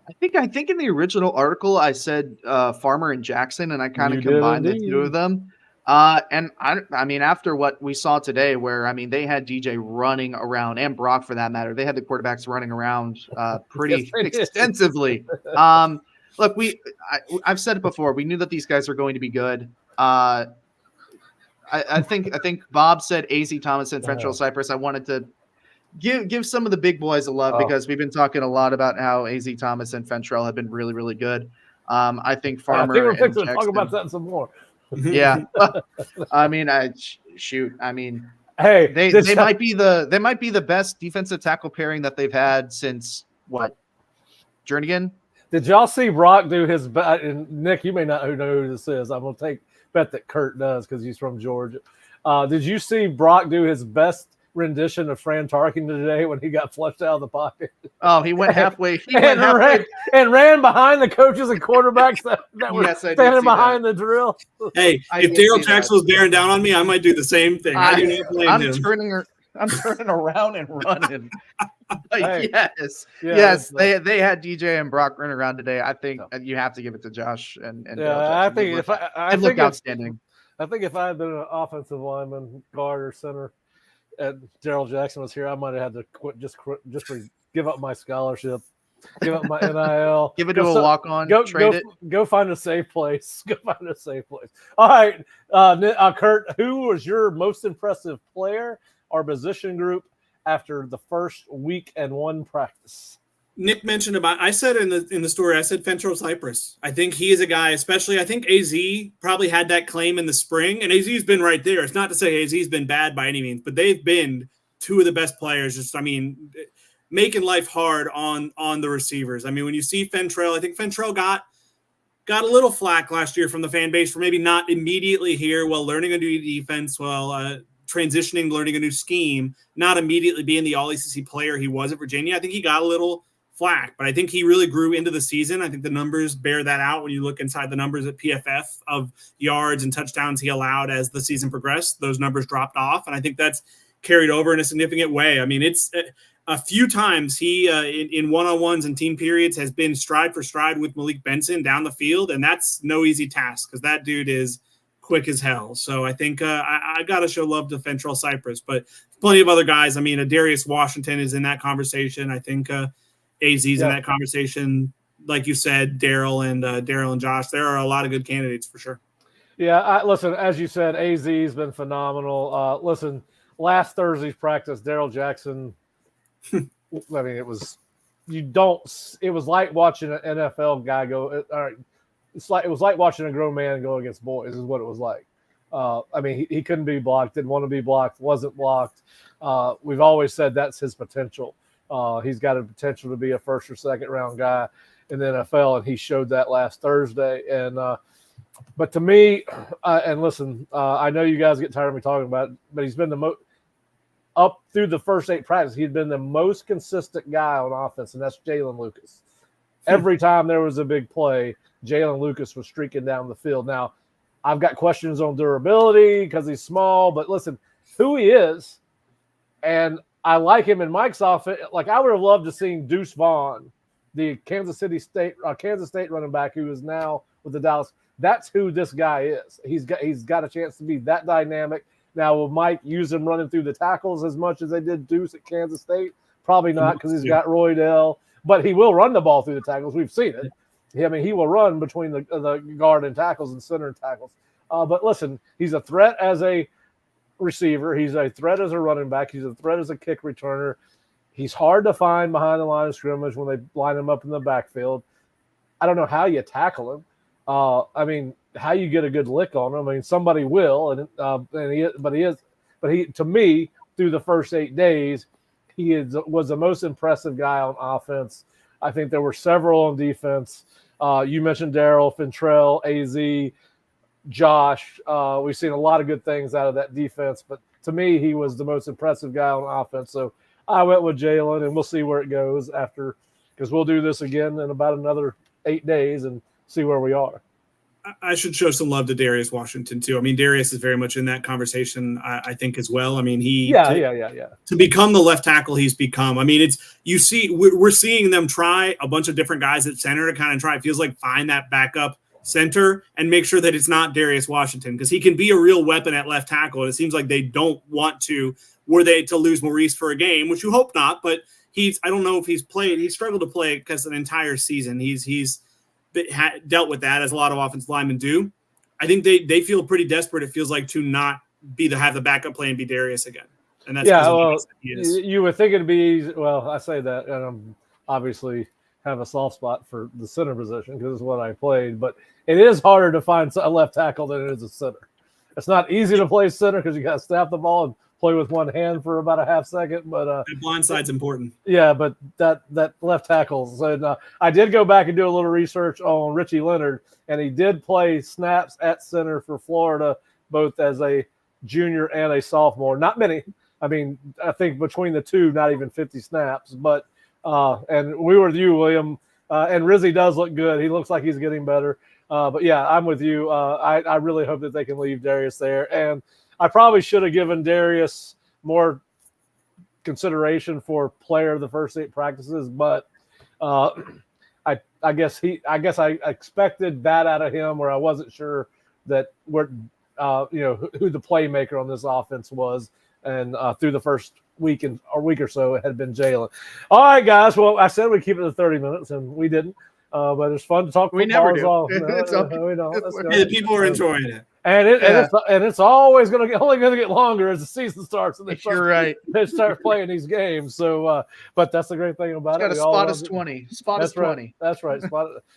I think in the original article I said Farmer and Jackson, and I kind of combined the two of them. And I mean, after what we saw today, where they had DJ running around, and Brock for that matter, they had the quarterbacks running around pretty extensively. Look, I've said it before. We knew that these guys are going to be good. I think Bob said AZ Thomas and Frentrell Cypress. I wanted to give some of the big boys a love because we've been talking a lot about how AZ Thomas and Frentrell have been really, really good. I think Farmer. I think we're fixing to talk about that some more. Yeah, I mean, hey, they might be the best defensive tackle pairing that they've had since what? Jernigan? Did y'all see Brock do his? And Nick, you may not know who this is. I'm gonna bet that Kurt does because he's from Georgia. Did you see Brock do his best rendition of Fran Tarkenton today when he got flushed out of the pocket? Oh, he went halfway. And ran behind the coaches and quarterbacks that were standing behind the drill. Hey, if Daryl Jackson was bearing down on me, I might do the same thing. I do not blame him. I'm turning around and running. Hey. Yes. They had DJ and Brock running around today. I think you have to give it to Josh and I think I look outstanding. I think if I had been an offensive lineman, guard, or center, and Daryl Jackson was here, I might have had to quit just for give up my scholarship, give up my NIL, give it to a walk-on, trade it. Go find a safe place. Go find a safe place. All right, Kurt, who was your most impressive player or position group after the first week and one practice? Nick mentioned I said in the story, I said Fentrell Cypress. I think he is a guy, especially I think AZ probably had that claim in the spring, and AZ's been right there. It's not to say AZ's been bad by any means, but they've been two of the best players. Just, I mean, making life hard on the receivers. I mean, when you see Fentrell, I think Fentrell got a little flack last year from the fan base for maybe not immediately here while learning a new defense, while transitioning, learning a new scheme, not immediately being the all-ACC player he was at Virginia. I think he got a little flack, but I think he really grew into the season. I think the numbers bear that out when you look inside the numbers at PFF of yards and touchdowns he allowed as the season progressed. Those numbers dropped off, and I think that's carried over in a significant way. I mean, it's a few times he in one-on-ones and team periods has been stride for stride with Malik Benson down the field, and that's no easy task because that dude is quick as hell. So I think I got to show love to Fentrell Cypress, but plenty of other guys. I mean, Darius Washington is in that conversation. I think AZ's in that conversation. Like you said, Daryl and Josh, there are a lot of good candidates for sure. Yeah, listen, as you said, AZ's been phenomenal. Listen, last Thursday's practice, Daryl Jackson, I mean, it was like watching an NFL guy go, it was like watching a grown man go against boys is what it was like. I mean, he couldn't be blocked, didn't want to be blocked, wasn't blocked. We've always said that's his potential. He's got a potential to be a first or second round guy in the NFL, and he showed that last Thursday. And but to me, and listen, I know you guys get tired of me talking about it, but he's been the most up through the first 8 practices. He'd been the most consistent guy on offense, and that's Jalen Lucas. Every time there was a big play, Jalen Lucas was streaking down the field. Now, I've got questions on durability because he's small, but listen, who he is, and I like him in Mike's offense. Like, I would have loved to seen Deuce Vaughn, the Kansas State running back who is now with the Dallas. That's who this guy is. He's got a chance to be that dynamic. Now, will Mike use him running through the tackles as much as they did Deuce at Kansas State? Probably not, because he's got Roydell. But he will run the ball through the tackles. We've seen it. I mean, he will run between the guard and tackles and center and tackles. But listen, he's a threat as a receiver. He's a threat as a running back. He's a threat as a kick returner. He's hard to find behind the line of scrimmage when they line him up in the backfield. I don't know how you tackle him. I mean, how you get a good lick on him. I mean, somebody will, but he to me, through the first 8 days, was the most impressive guy on offense. I think there were several on defense. You mentioned Daryl, Fentrell, AZ, Josh. We've seen a lot of good things out of that defense, but to me, he was the most impressive guy on offense. So I went with Jalen, and we'll see where it goes after, because we'll do this again in about another 8 days and see where we are. I should show some love to Darius Washington too. I mean, Darius is very much in that conversation, I think, as well. I mean, to become the left tackle he's become. I mean, we're seeing them try a bunch of different guys at center to kind of try. It feels like find that backup center and make sure that it's not Darius Washington, because he can be a real weapon at left tackle. And it seems like they don't want to, were they to lose Maurice for a game, which you hope not, but I don't know if he's played. He struggled to play because an entire season. He's dealt with that, as a lot of offensive linemen do. I think they feel pretty desperate, it feels like, to not have the backup play and be Darius again. And that's you would think it'd be easy. Well, I say that, and I'm obviously have a soft spot for the center position because it's what I played, but it is harder to find a left tackle than it is a center. It's not easy to play center because you got to snap the ball and play with one hand for about a half second, but that blind side's important. Yeah, but that left tackle. So I did go back and do a little research on Richie Leonard, and he did play snaps at center for Florida, both as a junior and a sophomore. Not many. I mean, I think between the two, not even 50 snaps. But and we were with you, William. And Rizzy does look good. He looks like he's getting better. But yeah, I'm with you. I really hope that they can leave Darius there. And I probably should have given Darius more consideration for player of the first 8 practices, but I guess I expected that out of him, where I wasn't sure that who the playmaker on this offense was. And through the first week or so, it had been Jalen. All right, guys. Well, I said we'd keep it to 30 minutes, and we didn't. But it's fun to talk. We never do. Well. It's okay. We don't. Hey, the people are enjoying it. And it's always only going to get longer as the season starts, and You're right. They start playing these games. So, but that's the great thing about it. Got a spot is 20. Spot is 20. That's right.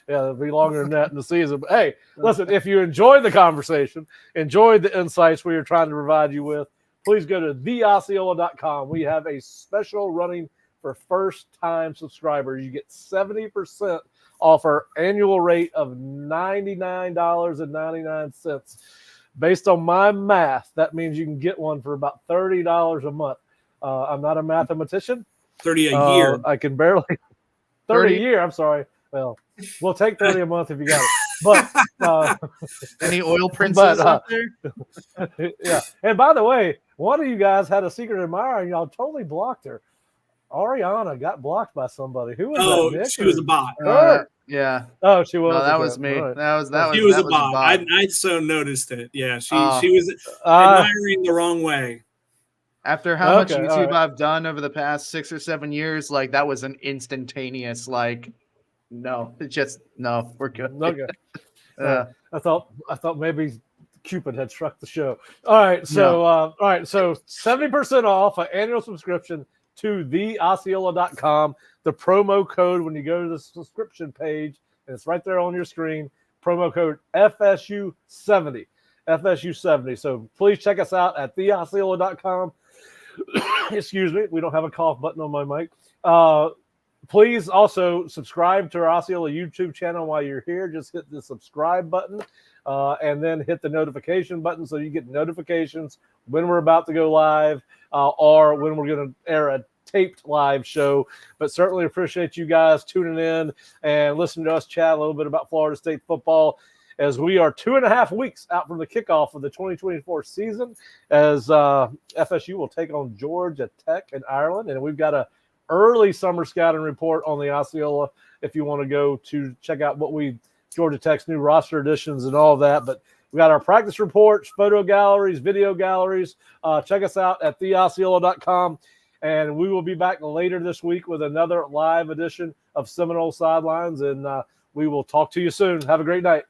It'll be longer than that in the season. But hey, listen, if you enjoyed the conversation, enjoyed the insights we are trying to provide you with, please go to theosceola.com. We have a special running for first-time subscribers. You get 70% off our annual rate of $99.99. Based on my math, that means you can get one for about $30 a month. I'm not a mathematician. 30 a year. I can barely 30 a year. I'm sorry. Well, we'll take 30 a month if you got it. But any oil princess out there? Yeah. And by the way, one of you guys had a secret admirer, and y'all totally blocked her. Ariana got blocked by somebody. Who was that? Nick, she was a bot. Yeah. Oh, she was. No, that was me. Right. She was a bot. I so noticed it. Yeah, she was admiring the wrong way. After how much YouTube I've done over the past 6 or 7 years, like that was an instantaneous, like, no, we're good. Okay. I thought maybe Cupid had struck the show. All right, so so 70% off an annual subscription to theosceola.com. The promo code when you go to the subscription page, and it's right there on your screen, promo code FSU70. FSU70. So please check us out at theosceola.com. Excuse me, we don't have a cough button on my mic. Please also subscribe to our Osceola YouTube channel while you're here. Just hit the subscribe button and then hit the notification button so you get notifications when we're about to go live or when we're going to air a taped live show. But certainly appreciate you guys tuning in and listening to us chat a little bit about Florida State football, as we are 2.5 weeks out from the kickoff of the 2024 season, as FSU will take on Georgia Tech in Ireland. And we've got a early summer scouting report on the Osceola if you want to go to check out Georgia Tech's new roster additions and all of that. But we got our practice reports, photo galleries, video galleries. Check us out at theosceola.com. And we will be back later this week with another live edition of Seminoles Sidelines. And we will talk to you soon. Have a great night.